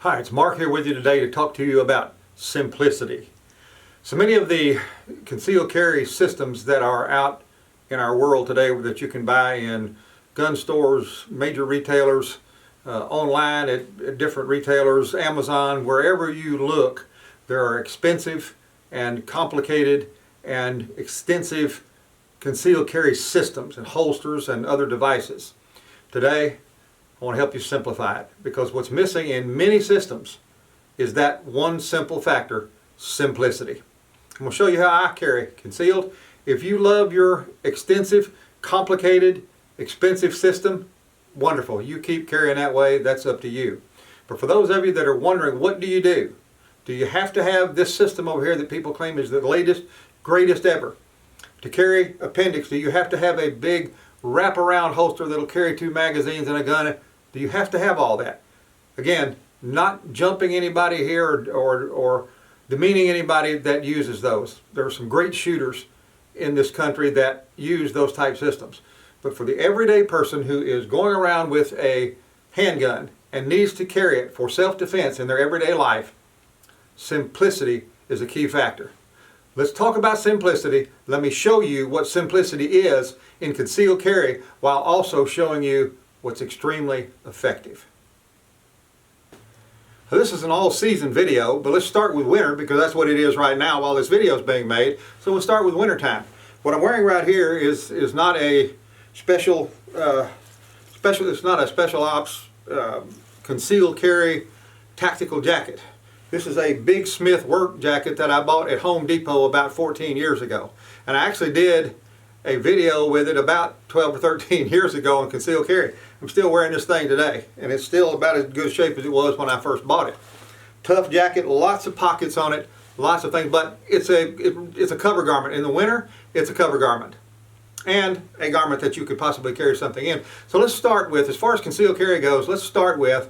Hi, it's Mark here with you today to talk to you about simplicity. So many of the concealed carry systems that are out in our world today that you can buy in gun stores, major retailers, online at different retailers, Amazon, wherever you look, there are expensive and complicated and extensive concealed carry systems and holsters and other devices. Today, I want to help you simplify it, because what's missing in many systems is that one simple factor: simplicity. I'm going to show you how I carry concealed. If you love your extensive, complicated, expensive system, wonderful. You keep carrying that way, that's up to you. But for those of you that are wondering, what do? Do you have to have this system over here that people claim is the latest, greatest ever? To carry appendix, do you have to have a big wraparound holster that'll carry 2 magazines and a gun? Do you have to have all that? Again, not jumping anybody here or demeaning anybody that uses those. There are some great shooters in this country that use those type systems. But for the everyday person who is going around with a handgun and needs to carry it for self-defense in their everyday life, simplicity is a key factor. Let's talk about simplicity. Let me show you what simplicity is in concealed carry, while also showing you what's extremely effective. So this is an all-season video, but let's start with winter, because that's what it is right now while this video is being made. So we'll start with winter time. What I'm wearing right here is not a special it's not a special ops concealed carry tactical jacket. This is a Big Smith work jacket that I bought at Home Depot about 14 years ago. And I actually did a video with it about 12 or 13 years ago on concealed carry. I'm still wearing this thing today, and it's still about as good shape as it was when I first bought it. Tough jacket, lots of pockets on it, lots of things, but it's a cover garment. In the winter, it's a cover garment, and a garment that you could possibly carry something in. So let's start with, as far as concealed carry goes, let's start with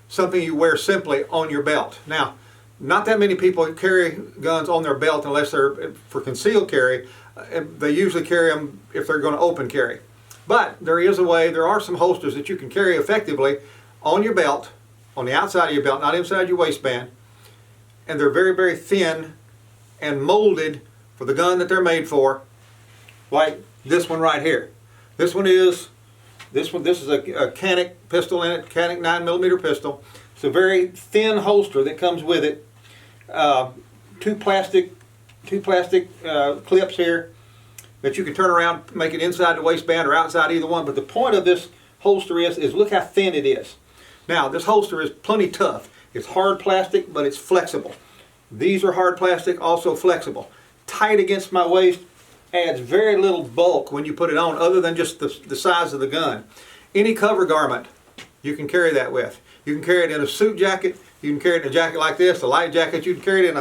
something you wear simply on your belt. Now, not that many people carry guns on their belt unless they're for concealed carry. They usually carry them if they're going to open carry. But there is a way, there are some holsters that you can carry effectively on your belt, on the outside of your belt, not inside your waistband. And they're very, very thin and molded for the gun that they're made for, like this one right here. This is a Canic pistol in it, Canic 9mm pistol. It's a very thin holster that comes with it. Two plastic clips here that you can turn around, make it inside the waistband or outside either one. But the point of this holster is look how thin it is. Now, this holster is plenty tough. It's hard plastic, but it's flexible. These are hard plastic, also flexible. Tight against my waist, adds very little bulk when you put it on, other than just the size of the gun. Any cover garment you can carry that with. You can carry it in a suit jacket. You can carry it in a jacket like this, a light jacket. You can carry it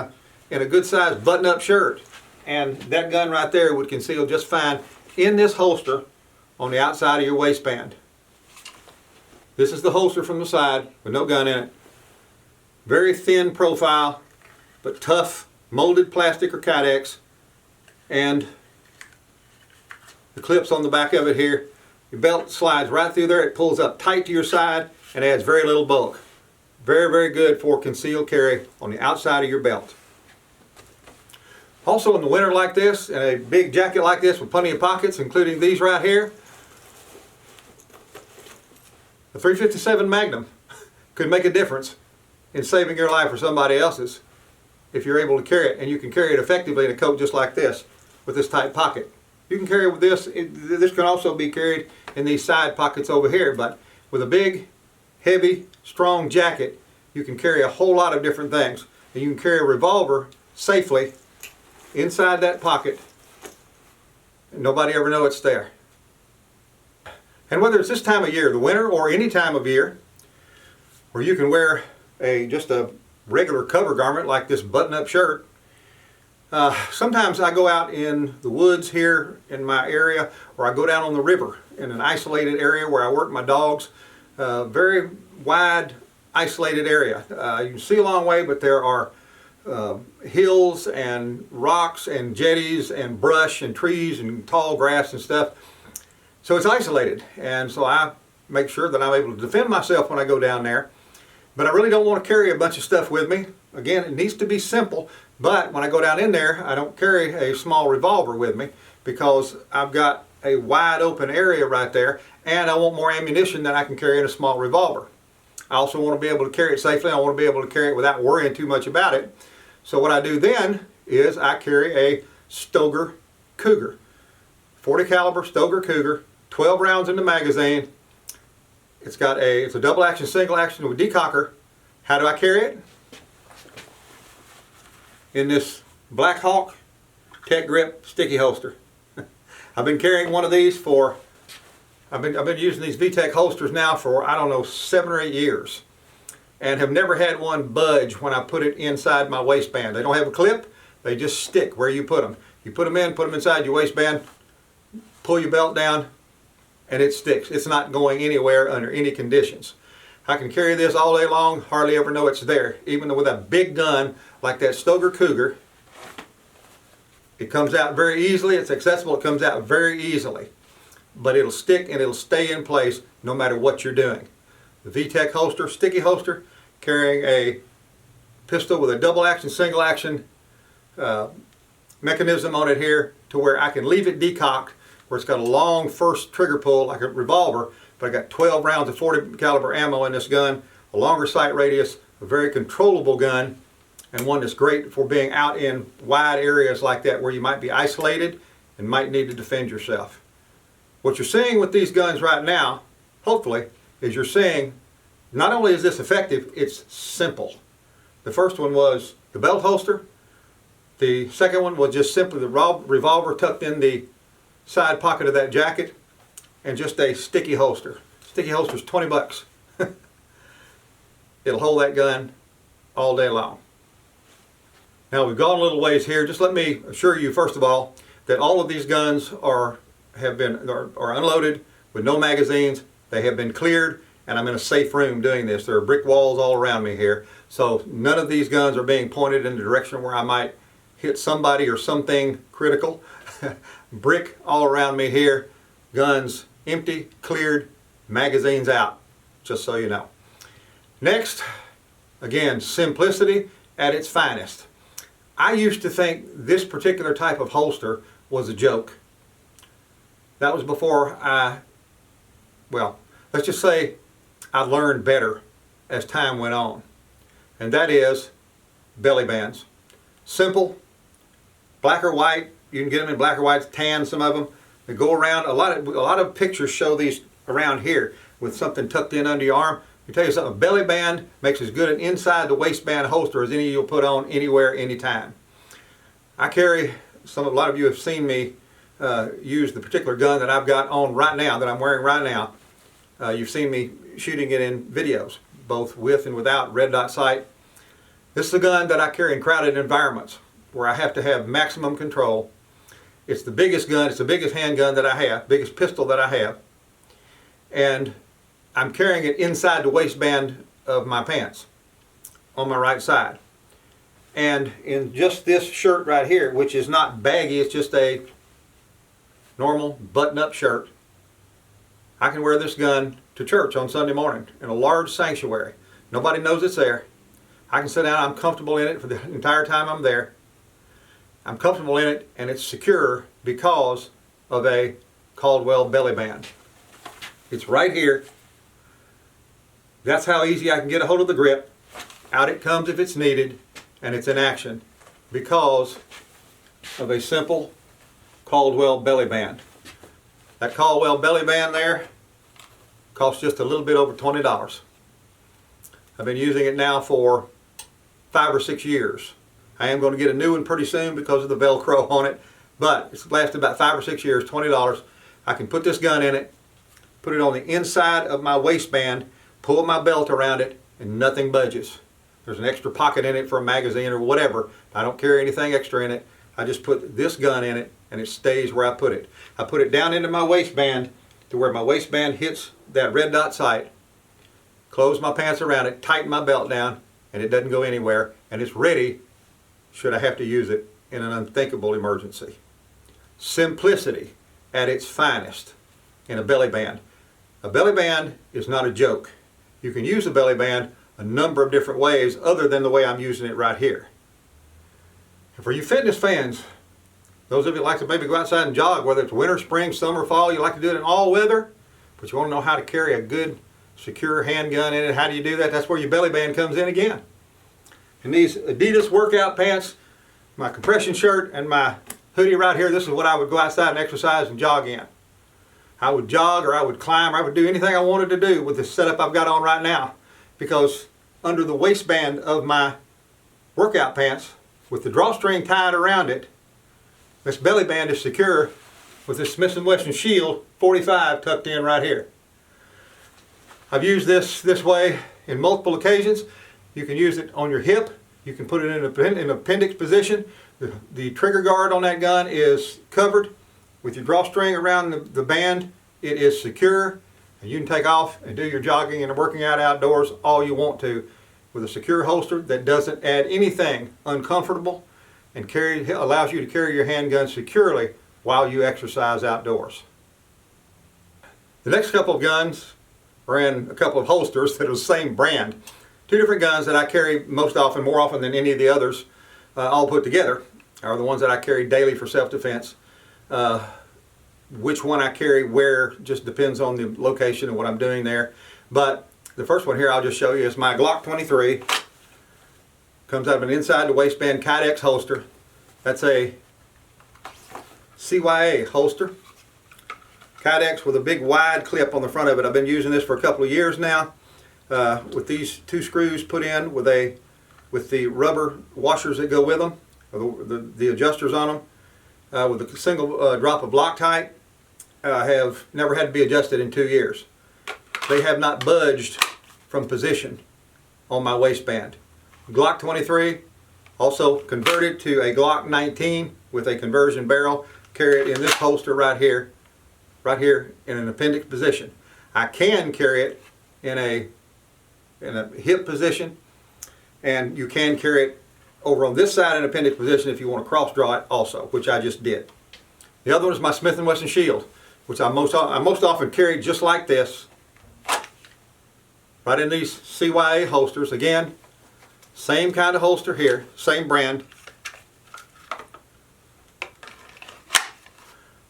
in a good sized button-up shirt. And that gun right there would conceal just fine in this holster on the outside of your waistband. This is the holster from the side with no gun in it. Very thin profile, but tough, molded plastic or Kydex. And the clips on the back of it here. Your belt slides right through there. It pulls up tight to your side and adds very little bulk. Very, very good for concealed carry on the outside of your belt. Also, in the winter like this, and a big jacket like this with plenty of pockets, including these right here, a .357 Magnum could make a difference in saving your life or somebody else's if you're able to carry it. And you can carry it effectively in a coat just like this with this tight pocket. You can carry it with this. This can also be carried in these side pockets over here, but with a big, heavy, strong jacket, you can carry a whole lot of different things. And you can carry a revolver safely inside that pocket, and nobody ever know it's there. And whether it's this time of year, the winter, or any time of year, where you can wear just a regular cover garment like this button-up shirt. Sometimes I go out in the woods here in my area, or I go down on the river in an isolated area where I work my dogs. Very wide, isolated area. You can see a long way, but there are hills and rocks and jetties and brush and trees and tall grass and stuff. So it's isolated, and so I make sure that I'm able to defend myself when I go down there. But I really don't want to carry a bunch of stuff with me. Again, it needs to be simple, but when I go down in there, I don't carry a small revolver with me because I've got a wide open area right there, and I want more ammunition than I can carry in a small revolver. I also want to be able to carry it safely. I want to be able to carry it without worrying too much about it. So what I do then is I carry a Stoeger Cougar. 40 caliber Stoeger Cougar, 12 rounds in the magazine. It's a double action, single action with decocker. How do I carry it? In this Blackhawk TecGrip sticky holster. I've been carrying one of these for, I've been using these VTech holsters now for, I don't know, 7 or 8 years. And have never had one budge when I put it inside my waistband. They don't have a clip, they just stick where you put them. You put them inside your waistband, pull your belt down, and it sticks. It's not going anywhere under any conditions. I can carry this all day long, hardly ever know it's there. Even with a big gun like that Stoeger Cougar, it comes out very easily, it's accessible, it comes out very easily. But it'll stick and it'll stay in place no matter what you're doing. The VTech holster, sticky holster, carrying a pistol with a double action, single action mechanism on it here to where I can leave it decocked, where it's got a long first trigger pull like a revolver, but I got 12 rounds of 40 caliber ammo in this gun, a longer sight radius, a very controllable gun, and one that's great for being out in wide areas like that where you might be isolated and might need to defend yourself. What you're seeing with these guns right now, hopefully, is you're seeing not only is this effective, it's simple. The first one was the belt holster. The second one was just simply the revolver tucked in the side pocket of that jacket, and just a sticky holster. Sticky holster's 20 bucks. It'll hold that gun all day long. Now we've gone a little ways here. Just let me assure you first of all that all of these guns are unloaded with no magazines. They have been cleared, and I'm in a safe room doing this. There are brick walls all around me here, so none of these guns are being pointed in the direction where I might hit somebody or something critical. Brick all around me here. Guns empty, cleared, magazines out, just so you know. Next, again, simplicity at its finest. I used to think this particular type of holster was a joke. That was before let's just say I learned better as time went on. And that is belly bands. Simple, black or white. You can get them in black or white, tan, some of them. They go around. A lot of pictures show these around here with something tucked in under your arm. Let me tell you something, a belly band makes as good an inside the waistband holster as any you'll put on anywhere, anytime. I carry, a lot of you have seen me use the particular gun that I've got on right now, that I'm wearing right now. You've seen me shooting it in videos, both with and without red dot sight. This is a gun that I carry in crowded environments where I have to have maximum control. It's the biggest gun, it's the biggest handgun that I have, biggest pistol that I have. And I'm carrying it inside the waistband of my pants on my right side. And in just this shirt right here, which is not baggy, it's just a normal button-up shirt, I can wear this gun to church on Sunday morning in a large sanctuary. Nobody knows it's there. I can sit down, I'm comfortable in it for the entire time I'm there. I'm comfortable in it, and it's secure because of a Caldwell belly band. It's right here. That's how easy I can get a hold of the grip. Out it comes if it's needed, and it's in action because of a simple Caldwell belly band. That Caldwell belly band there costs just a little bit over $20. I've been using it now for 5 or 6 years. I am going to get a new one pretty soon because of the Velcro on it, but it's lasted about 5 or 6 years, $20. I can put this gun in it, put it on the inside of my waistband, pull my belt around it, and nothing budges. There's an extra pocket in it for a magazine or whatever. I don't carry anything extra in it. I just put this gun in it, and it stays where I put it. I put it down into my waistband to where my waistband hits that red dot sight, close my pants around it, tighten my belt down, and it doesn't go anywhere, and it's ready should I have to use it in an unthinkable emergency. Simplicity at its finest in a belly band. A belly band is not a joke. You can use a belly band a number of different ways other than the way I'm using it right here. And for you fitness fans, those of you that like to maybe go outside and jog, whether it's winter, spring, summer, fall, you like to do it in all weather, but you want to know how to carry a good, secure handgun in it. How do you do that? That's where your belly band comes in again. And these Adidas workout pants, my compression shirt, and my hoodie right here, this is what I would go outside and exercise and jog in. I would jog, or I would climb, or I would do anything I wanted to do with this setup I've got on right now, because under the waistband of my workout pants, with the drawstring tied around it, this belly band is secure with this Smith & Wesson Shield 45 tucked in right here. I've used this way in multiple occasions. You can use it on your hip. You can put it in an appendix position. The trigger guard on that gun is covered with your drawstring around the band. It is secure, and you can take off and do your jogging and working out outdoors all you want to with a secure holster that doesn't add anything uncomfortable, and allows you to carry your handgun securely while you exercise outdoors. The next couple of guns are in a couple of holsters that are the same brand. Two different guns that I carry most often, more often than any of the others, all put together, are the ones that I carry daily for self-defense. Which one I carry where just depends on the location and what I'm doing there. But the first one here I'll just show you is my Glock 23. Comes out of an inside the waistband Kydex holster. That's a CYA holster. Kydex with a big wide clip on the front of it. I've been using this for a couple of years now. With these two screws put in with the rubber washers that go with them, or the adjusters on them, with a single drop of Loctite. Have never had to be adjusted in 2 years. They have not budged from position on my waistband. Glock 23, also converted to a Glock 19 with a conversion barrel. Carry it in this holster right here in an appendix position. I can carry it in a hip position, and you can carry it over on this side in appendix position if you want to cross draw it also, which I just did. The other one is my Smith & Wesson Shield, which I most often carry just like this, right in these CYA holsters. Again, same kind of holster here, same brand.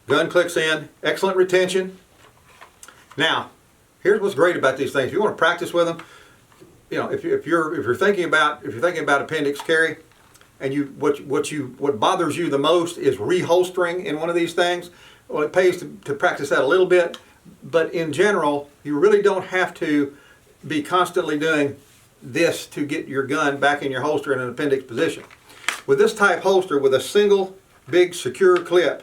Gun clicks in, excellent retention. Now, here's what's great about these things. If you want to practice with them, you know, if you're thinking about appendix carry, and what bothers you the most is reholstering in one of these things, well, it pays to practice that a little bit. But in general, you really don't have to be constantly doing this to get your gun back in your holster in an appendix position. With this type holster with a single big secure clip,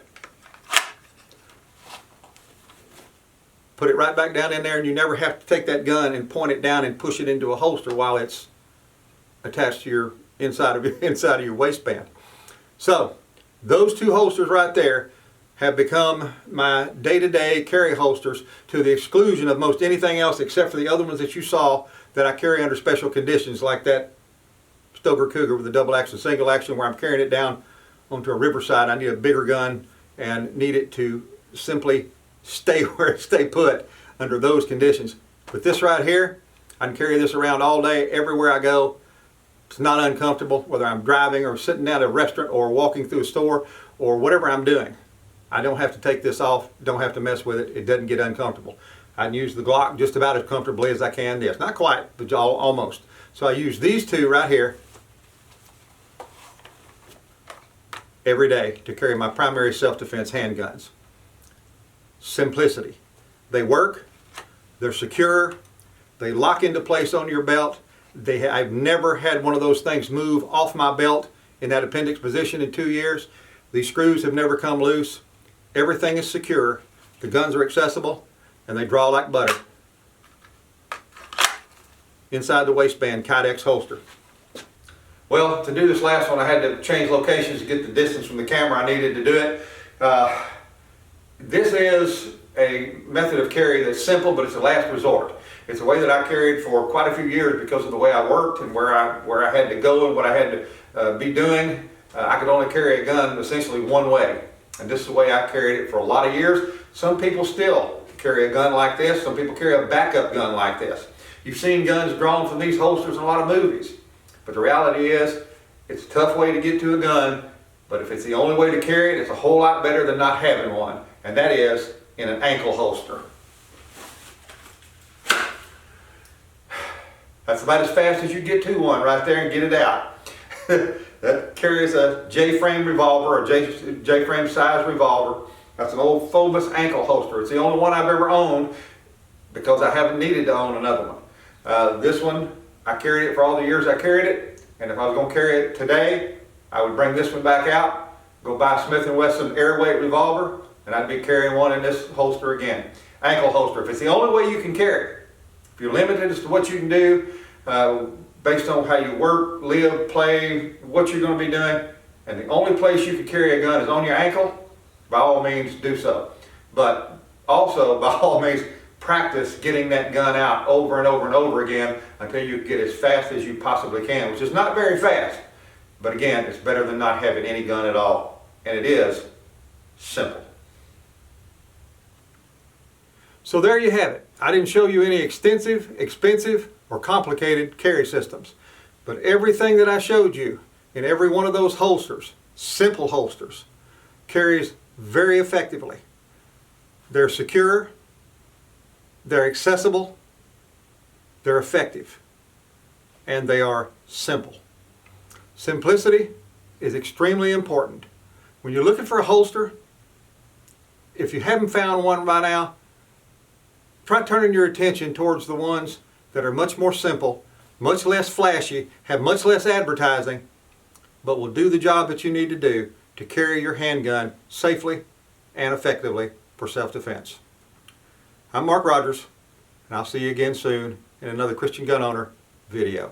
put it right back down in there, and you never have to take that gun and point it down and push it into a holster while it's attached to your inside of your waistband. So those two holsters right there have become my day-to-day carry holsters, to the exclusion of most anything else except for the other ones that you saw that I carry under special conditions, like that Stoker Cougar with the double action, single action, where I'm carrying it down onto a riverside. I need a bigger gun and need it to simply stay put under those conditions. But this right here, I can carry this around all day, everywhere I go. It's not uncomfortable, whether I'm driving or sitting down at a restaurant or walking through a store or whatever I'm doing. I don't have to take this off, don't have to mess with it. It doesn't get uncomfortable. I can use the Glock just about as comfortably as I can this. Not quite, but almost. So I use these two right here every day to carry my primary self-defense handguns. Simplicity. They work, they're secure, they lock into place on your belt. I've never had one of those things move off my belt in that appendix position in 2 years. These screws have never come loose. Everything is secure. The guns are accessible, and they draw like butter. Inside the waistband Kydex holster. Well, to do this last one, I had to change locations to get the distance from the camera I needed to do it. This is a method of carry that's simple, but it's a last resort. It's a way that I carried for quite a few years because of the way I worked and where I had to go and what I had to be doing. I could only carry a gun essentially one way, and this is the way I carried it for a lot of years. Some people still carry a gun like this. Some people carry a backup gun like this. You've seen guns drawn from these holsters in a lot of movies. But the reality is, it's a tough way to get to a gun, but if it's the only way to carry it, it's a whole lot better than not having one. And that is in an ankle holster. That's about as fast as you get to one right there and get it out. That carries a J-frame revolver, or J-frame size revolver. That's an old Phobos ankle holster. It's the only one I've ever owned because I haven't needed to own another one. This one, I carried it for all the years I carried it, and if I was going to carry it today, I would bring this one back out, go buy a Smith & Wesson airweight revolver, and I'd be carrying one in this holster again. Ankle holster. If it's the only way you can carry it, if you're limited as to what you can do, based on how you work, live, play, what you're going to be doing, and the only place you can carry a gun is on your ankle, by all means do so. But also, by all means, practice getting that gun out over and over and over again until you get as fast as you possibly can, which is not very fast. But again, it's better than not having any gun at all. And it is simple. So there you have it. I didn't show you any extensive, expensive, or complicated carry systems. But everything that I showed you in every one of those holsters, simple holsters, carries very effectively. They're secure, they're accessible, they're effective, and they are simple. Simplicity is extremely important. When you're looking for a holster, if you haven't found one by now, try turning your attention towards the ones that are much more simple, much less flashy, have much less advertising, but will do the job that you need to do to carry your handgun safely and effectively for self-defense. I'm Mark Rogers, and I'll see you again soon in another Christian Gun Owner video.